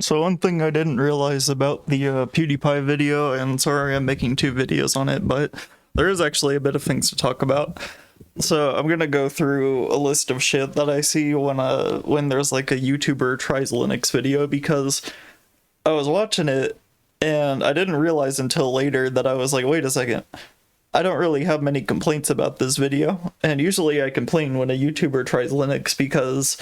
So one thing I didn't realize about the PewDiePie video, and sorry I'm making two videos on it, but there is actually a bit of things to talk about. So I'm gonna go through a list of shit that I see when there's like a YouTuber tries Linux video, because I was watching it and I didn't realize until later that I was like, wait a second, I don't really have many complaints about this video. And usually I complain when a YouTuber tries Linux because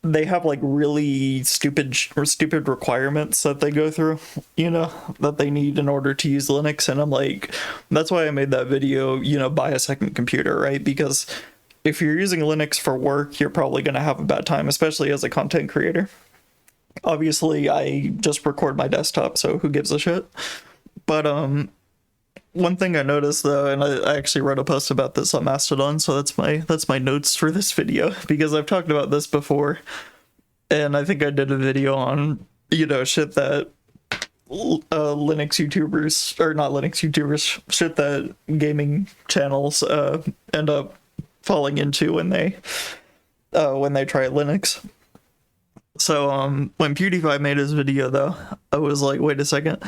they have like really stupid requirements that they go through, that they need in order to use Linux. And I'm like, that's why I made that video, buy a second computer, right? Because if you're using Linux for work, you're probably going to have a bad time, especially as a content creator. Obviously, I just record my desktop, so who gives a shit? But one thing I noticed though, and I actually wrote a post about this on Mastodon, so that's my notes for this video, because I've talked about this before, and I think I did a video on shit that Linux YouTubers, or not Linux YouTubers, shit that gaming channels end up falling into when they try Linux. So when PewDiePie made his video though, I was like, wait a second.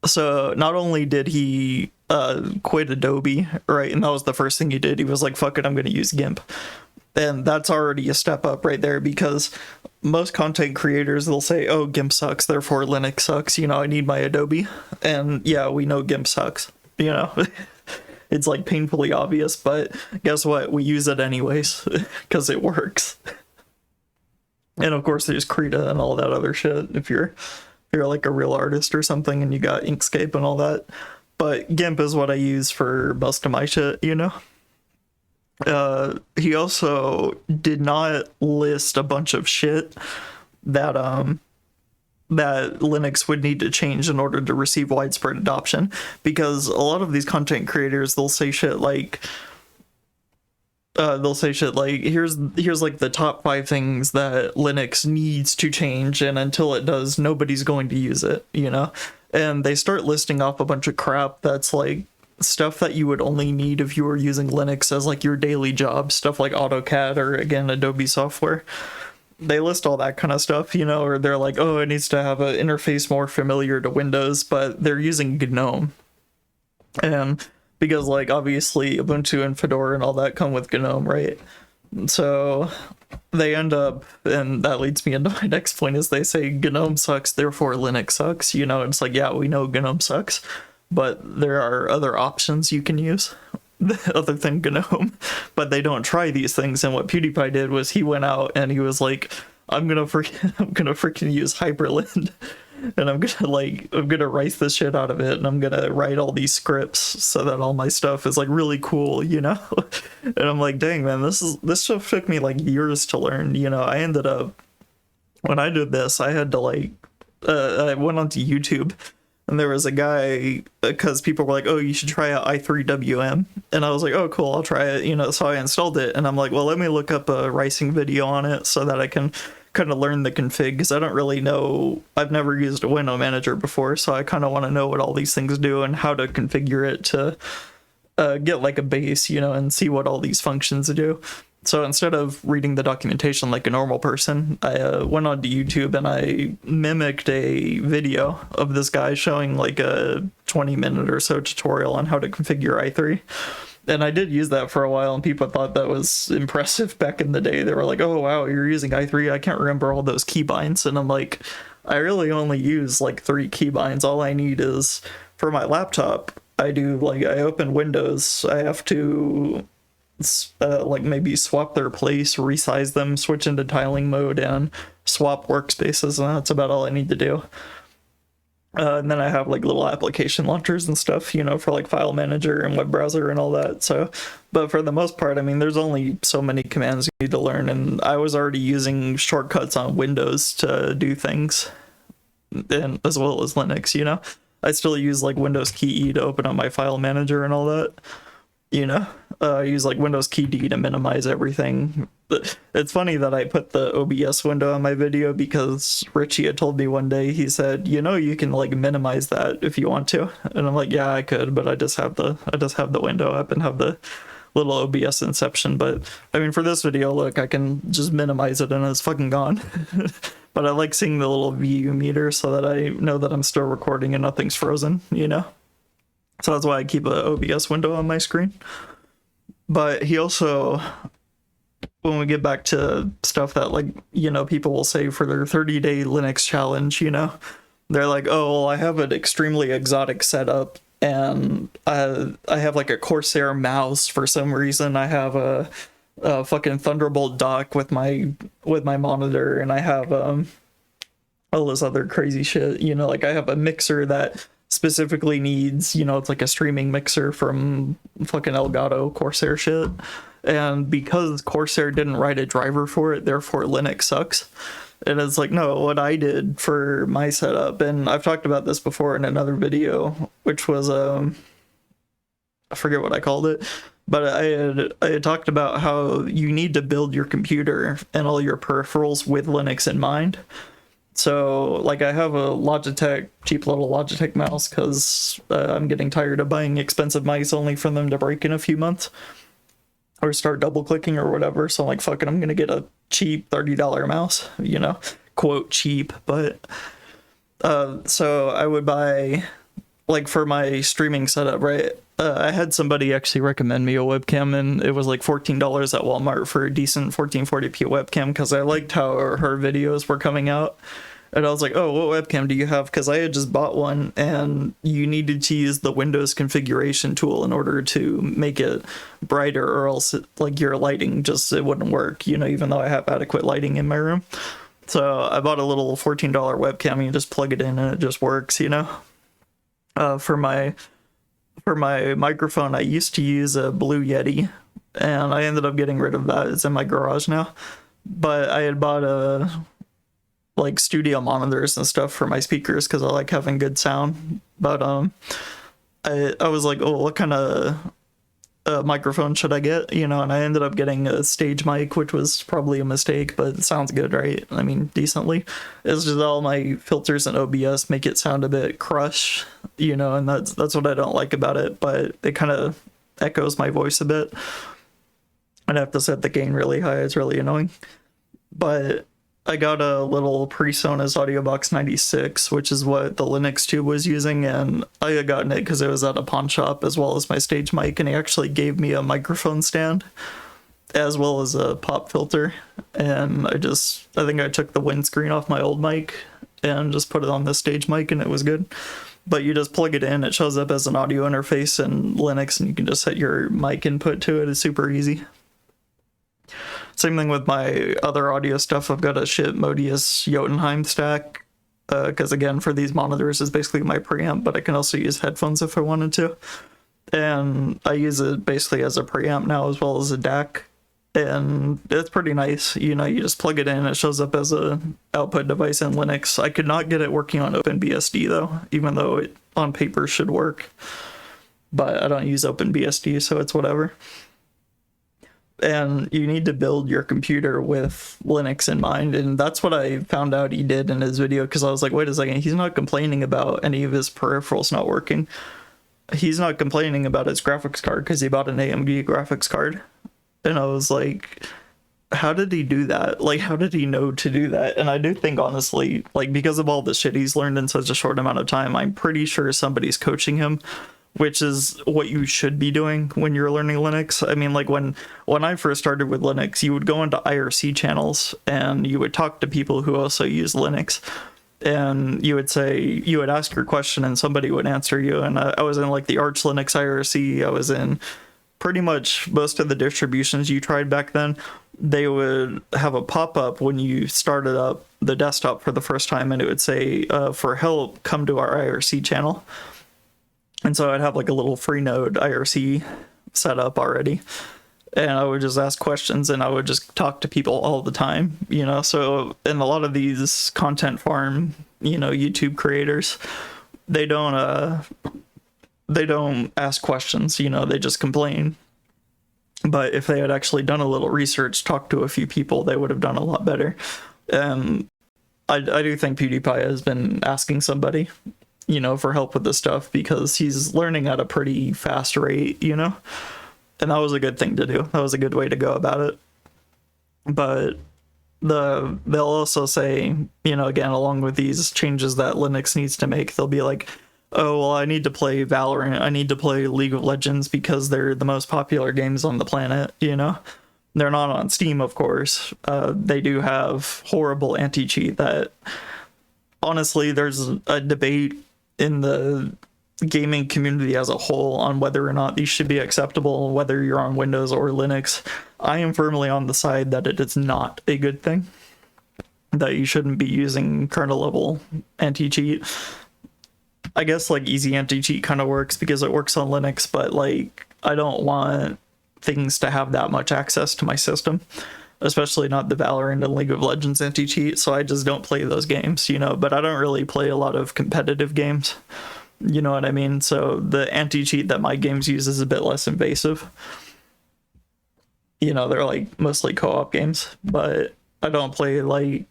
So not only did he quit Adobe, right, and that was the first thing he did, he was like, fuck it, I'm going to use GIMP. And that's already a step up right there, because most content creators, they'll say, oh, GIMP sucks, therefore Linux sucks, I need my Adobe. And yeah, we know GIMP sucks, It's like painfully obvious, but guess what? We use it anyways, because it works. And of course there's Krita and all that other shit if you're like a real artist or something and you got Inkscape and all that. But GIMP is what I use for most of my shit, He also did not list a bunch of shit that that Linux would need to change in order to receive widespread adoption, because a lot of these content creators, they'll say shit like here's like the top 5 things that Linux needs to change, and until it does, nobody's going to use it, and they start listing off a bunch of crap that's like stuff that you would only need if you were using Linux as like your daily job, stuff like AutoCAD or again Adobe software. They list all that kind of stuff, or they're like, oh, it needs to have an interface more familiar to Windows, but they're using GNOME. And because like obviously Ubuntu and Fedora and all that come with GNOME, right? So they end up, and that leads me into my next point, is they say GNOME sucks, therefore Linux sucks. It's like, yeah, we know GNOME sucks, but there are other options you can use other than GNOME, but they don't try these things. And what PewDiePie did was he went out and he was like, I'm gonna freaking use Hyperland. And I'm gonna write this shit out of it, and I'm gonna write all these scripts so that all my stuff is like really cool, And I'm like, dang man, this stuff took me like years to learn. I ended up, when I did this, I had to I went onto YouTube, and there was a guy, because people were like, oh, you should try out i3WM, and I was like, oh cool, I'll try it, so I installed it, and I'm like, well, let me look up a ricing video on it so that I can kind of learn the config, because I don't really know, I've never used a window manager before, so I kind of want to know what all these things do and how to configure it to get like a base, and see what all these functions do. So instead of reading the documentation like a normal person, I went onto YouTube and I mimicked a video of this guy showing like a 20-minute or so tutorial on how to configure i3. And I did use that for a while, and people thought that was impressive back in the day. They were like, oh wow, you're using i3, I can't remember all those keybinds. And I'm like, I really only use like 3 keybinds. All I need is, for my laptop, I open Windows, I have to maybe swap their place, resize them, switch into tiling mode, and swap workspaces, and that's about all I need to do. And then I have like little application launchers and stuff, for like file manager and web browser and all that. So, but for the most part, I mean, there's only so many commands you need to learn, and I was already using shortcuts on Windows to do things, and as well as Linux. I still use like Windows key E to open up my file manager and all that. I use like Windows key D to minimize everything. It's funny that I put the OBS window on my video, because Richie had told me one day, he said, you can like minimize that if you want to. And I'm like, yeah, I could, but I just have the window up and have the little OBS inception. But I mean, for this video, look, I can just minimize it and it's fucking gone. But I like seeing the little VU meter so that I know that I'm still recording and nothing's frozen, you know? So that's why I keep a OBS window on my screen. But he also, when we get back to stuff that, like, you know, people will say for their 30-day Linux challenge, you know, they're like, oh, well, I have an extremely exotic setup and I have like a Corsair mouse for some reason. I have a fucking Thunderbolt dock with my monitor, and I have all this other crazy shit, you know, like I have a mixer that specifically needs, you know, it's like a streaming mixer from fucking Elgato Corsair shit. And because Corsair didn't write a driver for it, therefore Linux sucks. And it's like, no, what I did for my setup, and I've talked about this before in another video, which was I forget what I called it, but I had talked about how you need to build your computer and all your peripherals with Linux in mind. So, like, I have a Logitech, cheap little Logitech mouse, because I'm getting tired of buying expensive mice only for them to break in a few months or start double clicking or whatever. So I'm like, fuck it, I'm gonna get a cheap $30 mouse, you know, quote cheap. But so I would buy, like, for my streaming setup, right, I had somebody actually recommend me a webcam, and it was like $14 at Walmart for a decent 1440p webcam, because I liked how her videos were coming out. And I was like, oh, what webcam do you have? Because I had just bought one, and you needed to use the Windows configuration tool in order to make it brighter, or else like your lighting just, it wouldn't work, you know, even though I have adequate lighting in my room. So I bought a little $14 webcam, and you just plug it in and it just works, you know. For my microphone, I used to use a Blue Yeti, and I ended up getting rid of that. It's in my garage now. But I had bought like studio monitors and stuff for my speakers because I like having good sound. But I was like, oh, what kind of microphone should I get? You know, and I ended up getting a stage mic, which was probably a mistake, but it sounds good, right? I mean, decently. It's just all my filters and OBS make it sound a bit crush, you know, and that's what I don't like about it, but it kind of echoes my voice a bit. I'd have to set the gain really high. It's really annoying. But I got a little PreSonus AudioBox 96, which is what the Linux Tube was using, and I had gotten it because it was at a pawn shop, as well as my stage mic, and he actually gave me a microphone stand as well as a pop filter. And I think I took the windscreen off my old mic and just put it on the stage mic, and it was good. But you just plug it in, it shows up as an audio interface in Linux, and you can just set your mic input to it. It's super easy. Same thing with my other audio stuff. I've got a shit Modius Jotunheim stack, because again, for these monitors is basically my preamp, but I can also use headphones if I wanted to. And I use it basically as a preamp now as well as a DAC, and it's pretty nice. You know, you just plug it in, it shows up as a output device in Linux. I could not get it working on OpenBSD though, even though it on paper should work. But I don't use OpenBSD, so it's whatever. And you need to build your computer with Linux in mind, and that's what I found out he did in his video, because I was like, wait a second, he's not complaining about any of his peripherals not working. He's not complaining about his graphics card because he bought an AMD graphics card. And I was like, how did he do that? Like, how did he know to do that? And I do think, honestly, like, because of all the shit he's learned in such a short amount of time, I'm pretty sure somebody's coaching him, which is what you should be doing when you're learning Linux. I mean, like, when I first started with Linux, you would go into IRC channels and you would talk to people who also use Linux, and you would ask your question and somebody would answer you. And I was in like the Arch Linux IRC. I was in pretty much most of the distributions you tried back then. They would have a pop-up when you started up the desktop for the first time, and it would say, for help, come to our IRC channel. And so I'd have like a little Freenode IRC set up already, and I would just ask questions, and I would just talk to people all the time, you know. So, and a lot of these content farm, you know, YouTube creators, they don't ask questions, you know, they just complain. But if they had actually done a little research, talked to a few people, they would have done a lot better. I do think PewDiePie has been asking somebody, you know, for help with this stuff, because he's learning at a pretty fast rate, you know. and that was a good thing to do. That was a good way to go about it. But they'll also say, you know, again, along with these changes that Linux needs to make, they'll be like, oh, well, I need to play Valorant, I need to play League of Legends because they're the most popular games on the planet, you know? They're not on Steam, of course. They do have horrible anti-cheat that, honestly, there's a debate in the gaming community as a whole on whether or not these should be acceptable, whether you're on Windows or Linux. I am firmly on the side that it is not a good thing, that you shouldn't be using kernel level anti-cheat. I guess like easy anti-cheat kind of works because it works on Linux, but like I don't want things to have that much access to my system, especially not the Valorant and League of Legends anti-cheat, so I just don't play those games, you know. But I don't really play a lot of competitive games, you know what I mean? So the anti-cheat that my games use is a bit less invasive. You know, they're like mostly co-op games, but I don't play like,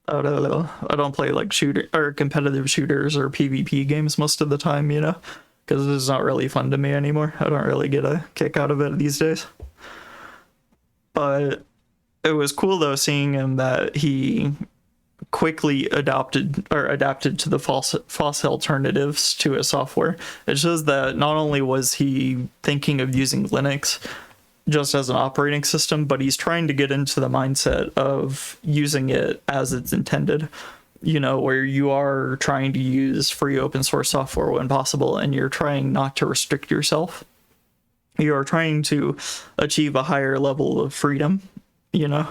I don't know, I don't play like shooter or competitive shooters or PvP games most of the time, you know, because it's not really fun to me anymore. I don't really get a kick out of it these days. But it was cool though seeing him that he quickly adapted to the false alternatives to his software. It shows that not only was he thinking of using Linux just as an operating system, but he's trying to get into the mindset of using it as it's intended, you know, where you are trying to use free open source software when possible, and you're trying not to restrict yourself. You're trying to achieve a higher level of freedom, you know.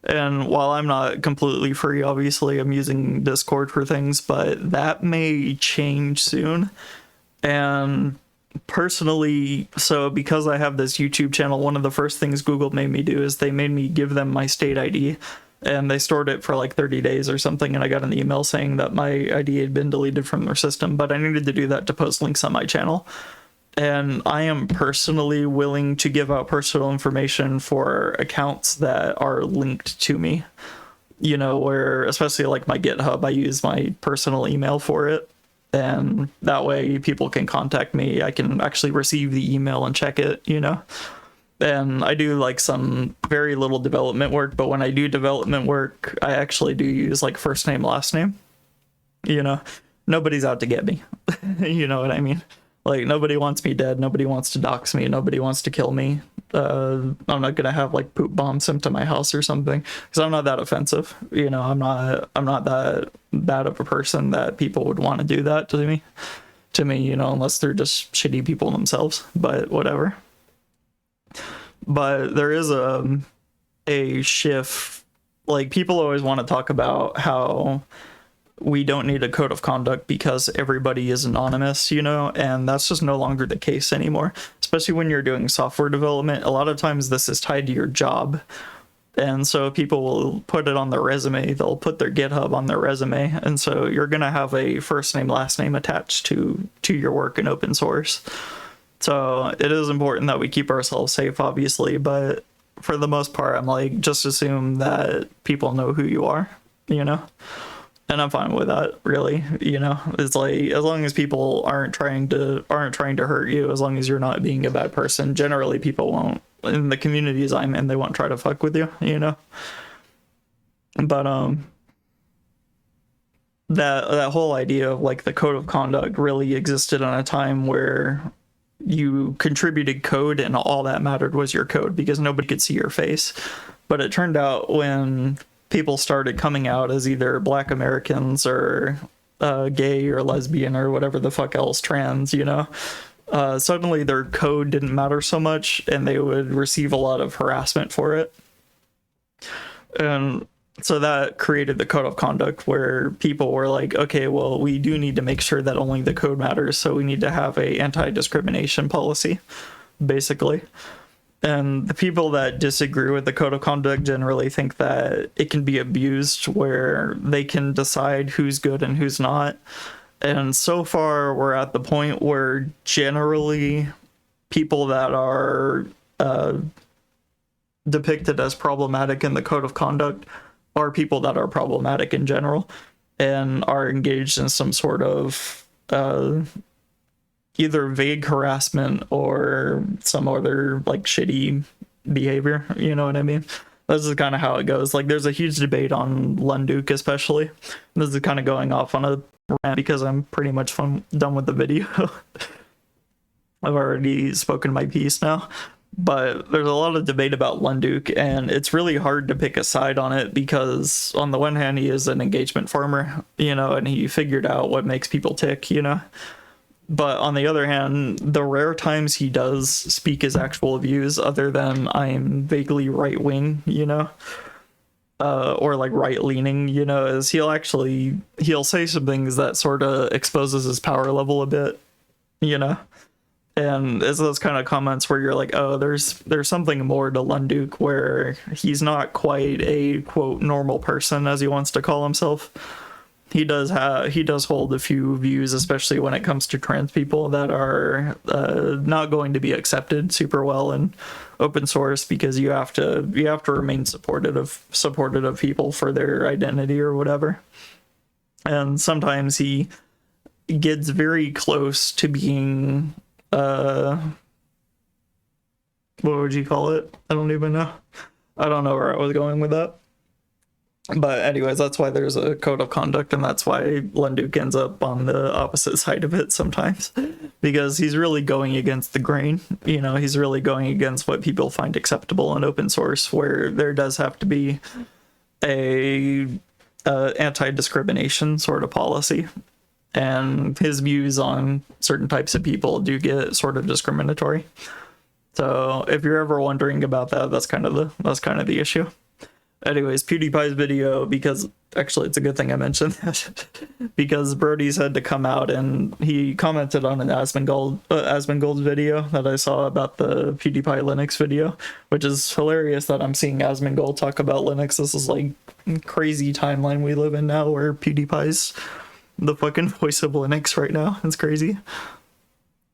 And while I'm not completely free, obviously I'm using Discord for things, but that may change soon. And personally, so because I have this YouTube channel, one of the first things Google made me do is they made me give them my state ID, and they stored it for like 30 days or something, and I got an email saying that my ID had been deleted from their system, but I needed to do that to post links on my channel. And I am personally willing to give out personal information for accounts that are linked to me, you know, where especially like my GitHub, I use my personal email for it. And that way people can contact me. I can actually receive the email and check it, you know. And I do like some very little development work, but when I do development work, I actually do use like first name, last name, you know. Nobody's out to get me. You know what I mean? Like, nobody wants me dead. Nobody wants to dox me. Nobody wants to kill me. I'm not gonna have like poop bombs sent to my house or something, because I'm not that offensive. You know, I'm not that bad of a person that people would want to do that to me. You know, unless they're just shitty people themselves. But whatever. But there is a shift. Like, people always want to talk about how we don't need a code of conduct because everybody is anonymous, you know, and that's just no longer the case anymore. Especially when you're doing software development, a lot of times this is tied to your job. And so people will put it on their resume, they'll put their GitHub on their resume, and so you're going to have a first name, last name attached to your work in open source. So it is important that we keep ourselves safe, obviously, but for the most part, I'm like, just assume that people know who you are, you know? And I'm fine with that, really. You know, it's like, as long as people aren't trying to hurt you, as long as you're not being a bad person, generally people won't, in the communities I'm in, they won't try to fuck with you, you know. But that whole idea of like the code of conduct really existed in a time where you contributed code and all that mattered was your code, because nobody could see your face. But it turned out when people started coming out as either Black Americans or gay or lesbian or whatever the fuck else, trans, you know, suddenly their code didn't matter so much, and they would receive a lot of harassment for it. And so that created the code of conduct, where people were like, okay, well, we do need to make sure that only the code matters, so we need to have a anti-discrimination policy, basically. And the people that disagree with the code of conduct generally think that it can be abused, where they can decide who's good and who's not. And so far, we're at the point where generally people that are depicted as problematic in the code of conduct are people that are problematic in general and are engaged in some sort of either vague harassment or some other like shitty behavior. You know what I mean? This is kind of how it goes. Like, there's a huge debate on Lunduke, especially. This is kind of going off on a rant because I'm pretty much done with the video. I've already spoken my piece now. But there's a lot of debate about Lunduke, and it's really hard to pick a side on it because, on the one hand, he is an engagement farmer, you know, and he figured out what makes people tick, you know. But on the other hand, the rare times he does speak his actual views, other than I'm vaguely right wing, you know, or like right leaning, you know, is he'll say some things that sort of exposes his power level a bit, you know. And it's those kind of comments where you're like, oh, there's something more to Lunduke, where he's not quite a quote normal person as he wants to call himself. He does hold a few views, especially when it comes to trans people, that are not going to be accepted super well in open source, because you have to remain supportive of people for their identity or whatever. And sometimes he gets very close to being what would you call it? I don't even know. I don't know where I was going with that. But anyways, that's why there's a code of conduct, and that's why Lunduke ends up on the opposite side of it sometimes, because he's really going against the grain. You know, he's really going against what people find acceptable in open source, where there does have to be a anti-discrimination sort of policy. And his views on certain types of people do get sort of discriminatory. So if you're ever wondering about that, that's kind of the issue. Anyways, PewDiePie's video, because actually it's a good thing I mentioned that, because Brody's had to come out and he commented on an Asmongold's video that I saw about the PewDiePie Linux video, which is hilarious that I'm seeing Asmongold talk about Linux. This is like crazy timeline we live in now, where PewDiePie's the fucking voice of Linux right now. It's crazy.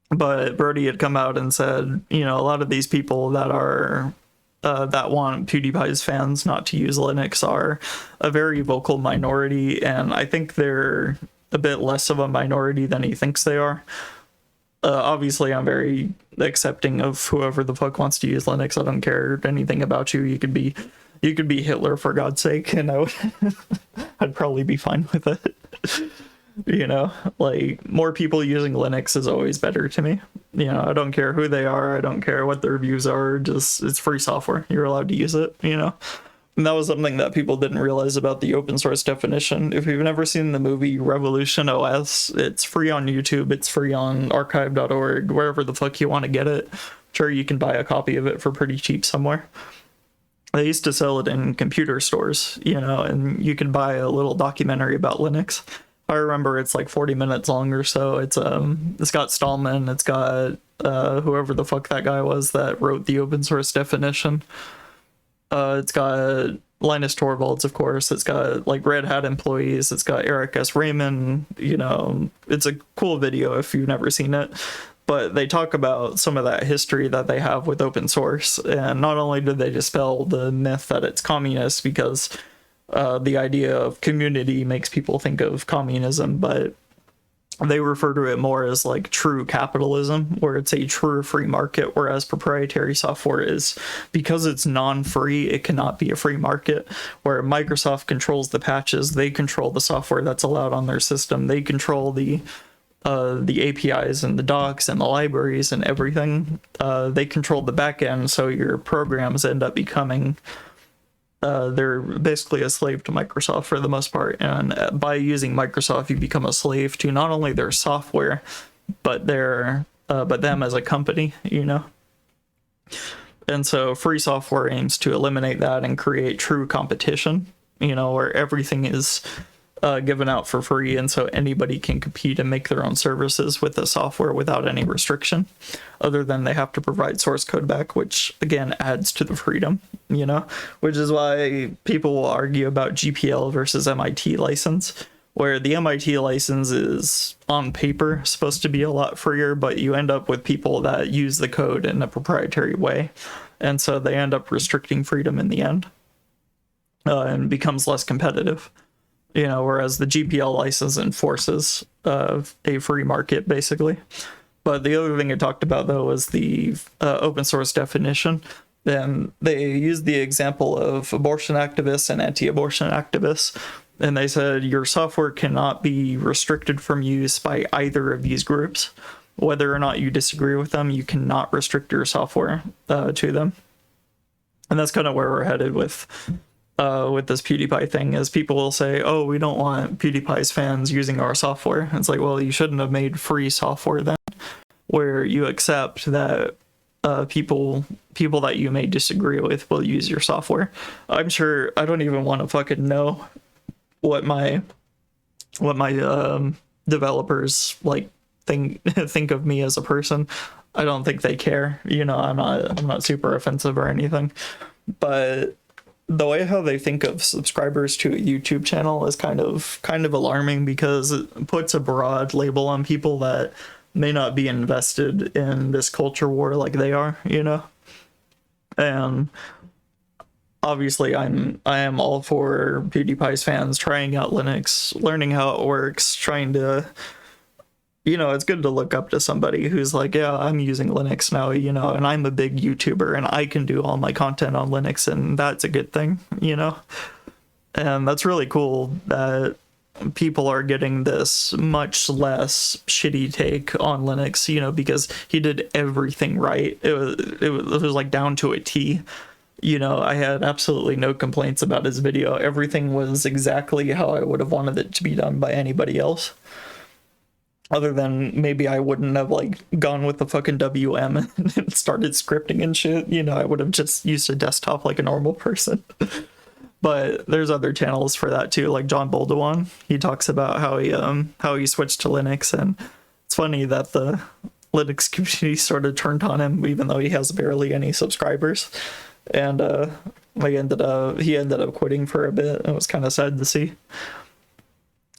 But Brody had come out and said, you know, a lot of these people that are that want PewDiePie's fans not to use Linux are a very vocal minority, and I think they're a bit less of a minority than he thinks they are. Obviously, I'm very accepting of whoever the fuck wants to use Linux. I don't care anything about you. You could be Hitler, for God's sake, and I'd probably be fine with it. You know, like, more people using Linux is always better to me. You know, I don't care who they are, I don't care what their views are, just it's free software, you're allowed to use it, you know. And that was something that people didn't realize about the open source definition. If you've never seen the movie Revolution OS, it's free on YouTube, it's free on archive.org, wherever the fuck you want to get it. Sure, you can buy a copy of it for pretty cheap somewhere. They used to sell it in computer stores, you know, and you could buy a little documentary about Linux. I remember it's like 40 minutes long or so. It's got Stallman, it's got whoever the fuck that guy was that wrote the open source definition. It's got Linus Torvalds, of course. It's got like Red Hat employees. It's got Eric S. Raymond. You know, it's a cool video if you've never seen it. But they talk about some of that history that they have with open source. And not only did they dispel the myth that it's communist, because the idea of community makes people think of communism, but they refer to it more as like true capitalism, where it's a true free market, whereas proprietary software is, because it's non-free, it cannot be a free market. Where Microsoft controls the patches, they control the software that's allowed on their system, they control the APIs and the docs and the libraries and everything. They control the backend, so your programs end up becoming they're basically a slave to Microsoft for the most part, and by using Microsoft, you become a slave to not only their software, but them as a company, you know. And so free software aims to eliminate that and create true competition, you know, where everything is given out for free, and so anybody can compete and make their own services with the software without any restriction, other than they have to provide source code back, which again adds to the freedom, you know, which is why people will argue about GPL versus MIT license, where the MIT license is on paper supposed to be a lot freer, but you end up with people that use the code in a proprietary way, and so they end up restricting freedom in the end, and becomes less competitive. Whereas the GPL license enforces a free market, basically. But the other thing it talked about, though, was the open source definition. And they used the example of abortion activists and anti-abortion activists. And they said your software cannot be restricted from use by either of these groups. Whether or not you disagree with them, you cannot restrict your software to them. And that's kind of where we're headed with this PewDiePie thing, is people will say, oh, we don't want PewDiePie's fans using our software. It's like, well, you shouldn't have made free software then, where you accept that people that you may disagree with will use your software. I'm sure I don't even want to fucking know what my developers like think of me as a person. I don't think they care. You know, I'm not super offensive or anything. But the way how they think of subscribers to a YouTube channel is kind of alarming, because it puts a broad label on people that may not be invested in this culture war like they are, you know? And obviously I am all for PewDiePie's fans trying out Linux, learning how it works, trying to, you know, it's good to look up to somebody who's like, yeah, I'm using Linux now, you know, and I'm a big YouTuber and I can do all my content on Linux, and that's a good thing, you know? And that's really cool that people are getting this much less shitty take on Linux, you know, because he did everything right. It was like down to a T. You know, I had absolutely no complaints about his video. Everything was exactly how I would have wanted it to be done by anybody else. Other than maybe I wouldn't have like gone with the fucking WM and started scripting and shit. You know, I would have just used a desktop like a normal person. But there's other channels for that too, like John Boldewan. He talks about how he switched to Linux, and it's funny that the Linux community sort of turned on him, even though he has barely any subscribers. And he ended up quitting for a bit. It was kind of sad to see.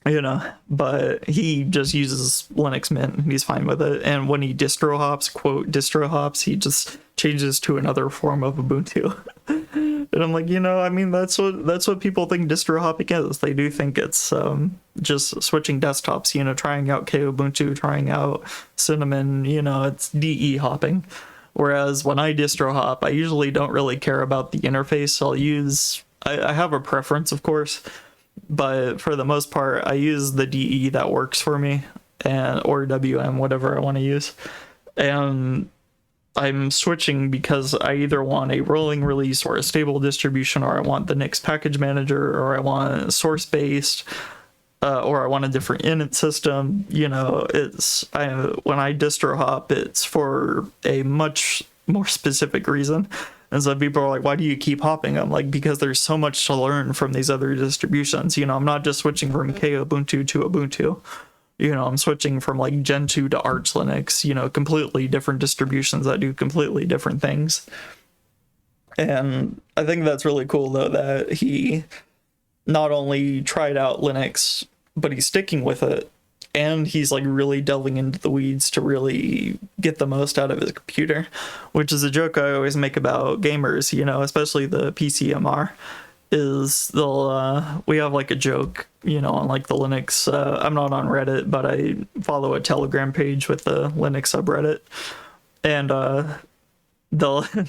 You know, but he just uses Linux Mint. He's fine with it. And when he distro hops, quote, distro hops, he just changes to another form of Ubuntu. And I'm like, you know, I mean, that's what people think distro hopping is. They do think it's just switching desktops, you know, trying out Kubuntu, trying out Cinnamon, you know, it's DE hopping. Whereas when I distro hop, I usually don't really care about the interface. I have a preference, of course, but for the most part, I use the DE that works for me, or WM, whatever I want to use. And I'm switching because I either want a rolling release or a stable distribution, or I want the Nix package manager, or I want source-based, or I want a different init system. You know, when I distro hop, it's for a much more specific reason. And so people are like, why do you keep hopping? I'm like, because there's so much to learn from these other distributions. You know, I'm not just switching from Kubuntu to Ubuntu. You know, I'm switching from like Gentoo to Arch Linux, you know, completely different distributions that do completely different things. And I think that's really cool, though, that he not only tried out Linux, but he's sticking with it. And he's like really delving into the weeds to really get the most out of his computer, which is a joke I always make about gamers, you know, especially the PCMR, is we have like a joke, you know, on like the Linux, I'm not on Reddit, but I follow a Telegram page with the Linux subreddit, and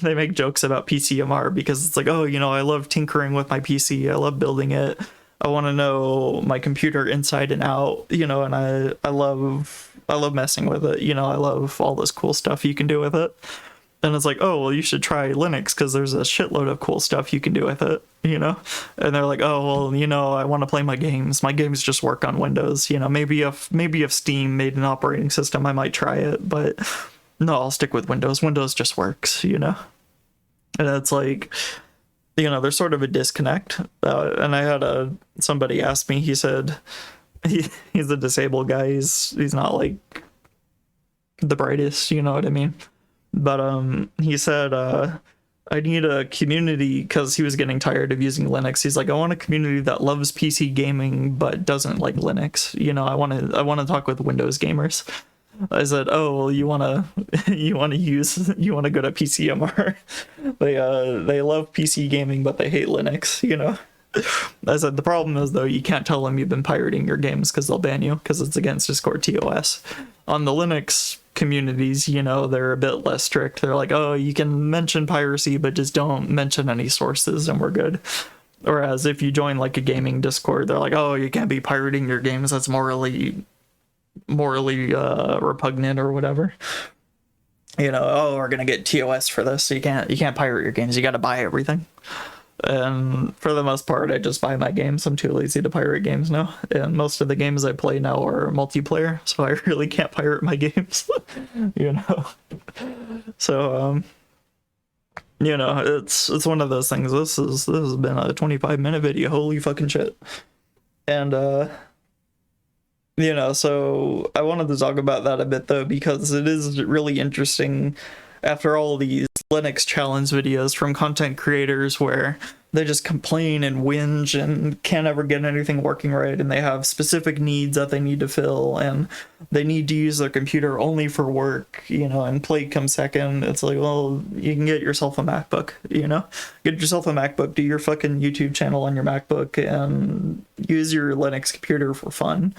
they make jokes about PCMR because it's like, oh, you know, I love tinkering with my PC, I love building it, I want to know my computer inside and out, you know, and I love messing with it, you know, I love all this cool stuff you can do with it. And it's like, oh, well, you should try Linux because there's a shitload of cool stuff you can do with it, you know? And they're like, oh, well, you know, I want to play my games. My games just work on Windows, you know, maybe if Steam made an operating system, I might try it, but no, I'll stick with Windows. Windows just works, you know? And it's like, you know, there's sort of a disconnect. And I had somebody ask me, he said, he's a disabled guy. He's not like the brightest, you know what I mean? But he said, I need a community, because he was getting tired of using Linux. He's like, I want a community that loves PC gaming but doesn't like Linux. You know, I want to talk with Windows gamers. I said, oh, well, you want to go to PCMR. They love PC gaming but they hate Linux, you know. I said, the problem is, though, you can't tell them you've been pirating your games because they'll ban you because it's against Discord TOS. On the Linux communities, you know, they're a bit less strict. They're like, oh, you can mention piracy, but just don't mention any sources and we're good. Whereas if you join like a gaming Discord, they're like, oh, you can't be pirating your games. That's morally repugnant or whatever. You know, oh, we're gonna get TOS for this, so you can't pirate your games. You got to buy everything. And for the most part, I just buy my games. I'm too lazy to pirate games now. And most of the games I play now are multiplayer, so I really can't pirate my games. You know. So you know, it's one of those things. This has been a 25-minute video. Holy fucking shit. And you know, so I wanted to talk about that a bit though, because it is really interesting after all these Linux challenge videos from content creators where they just complain and whinge and can't ever get anything working right, and they have specific needs that they need to fill, and they need to use their computer only for work, you know, and play comes second. It's like, well, you can get yourself a MacBook, you know? Get yourself a MacBook, do your fucking YouTube channel on your MacBook, and use your Linux computer for fun.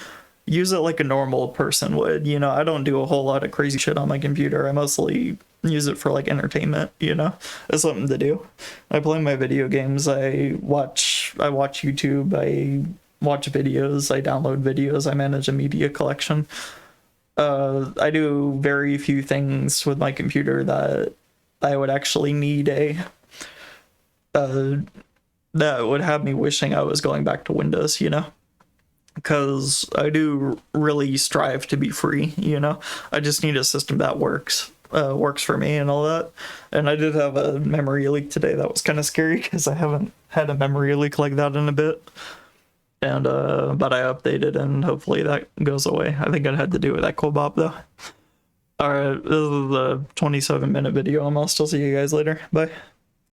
Use it like a normal person would, you know? I don't do a whole lot of crazy shit on my computer. I mostly use it for like entertainment, you know? It's something to do. I play my video games, I watch YouTube, I watch videos, I download videos, I manage a media collection. I do very few things with my computer that I would actually need that would have me wishing I was going back to Windows, you know? Because I do really strive to be free, you know? I just need a system that works for me and all that. And I did have a memory leak today that was kind of scary, because I haven't had a memory leak like that in a bit. And but I updated, and hopefully that goes away. I think it had to do with Echo Bob though. Alright, this is a 27-minute video. I'll still see you guys later. Bye.